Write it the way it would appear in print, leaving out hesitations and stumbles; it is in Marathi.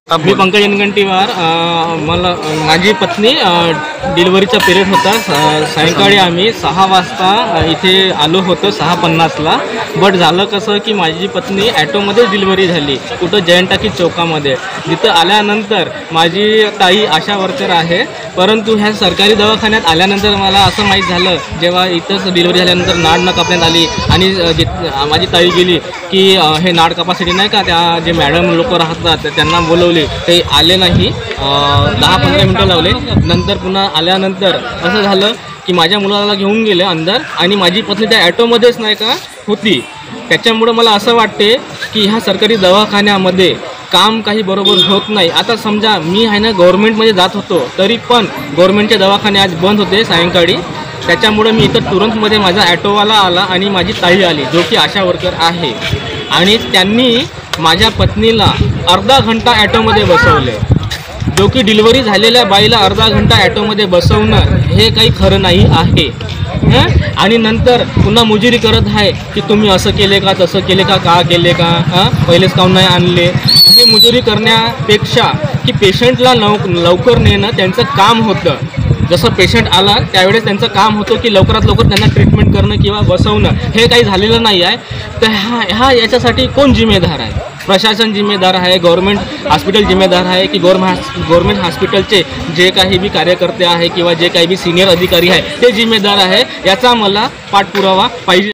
मी पंकज एनगंटीवार मला माझी पत्नी डिलिव्हरीचा पिरियड होता। सायंकाळी आम्ही 6 वाजता इथे आलो होतो 6:50ला। बट झालं कसं की माझी पत्नी ॲटोमध्ये डिलिव्हरी झाली कुठं जयंत टाकी चौकामध्ये। तिथं आल्यानंतर माझी ताई आशा वर्कर आहे, परंतु ह्या सरकारी दवाखान्यात आल्यानंतर मला असं माहीत झालं जेव्हा इथंच डिलिव्हरी झाल्यानंतर नाड न कापण्यात आली आणि माझी ताई गेली की हे नाड कापासाठी नाही का त्या जे मॅडम लोक राहतात त्यांना बोलवले, ते आले नाही। 10-15 मिनटं लावले। नंतर पुन्हा आल्यानंतर असं झालं की माझ्या मुलाला घेऊन गेले अंदर आणि माझी पत्नी त्या ॲटोमध्येच नाही का होती। त्याच्यामुळं मला असं वाटते की ह्या सरकारी दवाखान्यामध्ये काम काही बरोबर होत नाही। आता समजा मी आहे ना गव्हर्नमेंटमध्ये जात होतो, तरी पण गव्हर्नमेंटचे दवाखाने आज बंद होते सायंकाळी। त्याच्यामुळं मी इथं तुरंतमध्ये माझा ॲटोवाला आला आणि माझी ताई आली जो की आशा वर्कर आहे, आणि त्यांनी माझ्या पत्नीला अर्धा घंटा ॲटोमध्ये बसवले। जो की डिलिव्हरी झालेल्या बाईला अर्धा घंटा ॲटोमध्ये बसवणं हे काही खरं नाही आहे। आणि नंतर पुन्हा मुजुरी करत आहे की तुम्ही असं केले का, तसं केले का, का केले का, पहिलेच काऊन नाही आणले। हे मुजुरी करण्यापेक्षा की पेशंटला लवकर नेणं त्यांचं काम होतं। जसं पेशंट आला त्यावेळेस त्यांचं काम होतं की लवकरात लवकर त्यांना ट्रीटमेंट करणं किंवा बसवणं, हे काही झालेलं नाही आहे। तर याच्यासाठी कोण जिम्मेदार आहे? प्रशासन जिम्मेदार आहे, गव्हर्नमेंट हॉस्पिटल जिम्मेदार आहे की गव्हर्नमेंट हॉस्पिटलचे जे काही बी कार्यकर्ते आहे किंवा जे काही बी सिनियर अधिकारी आहे ते जिम्मेदार आहे? याचा मला पाठपुरावा पाहिजे।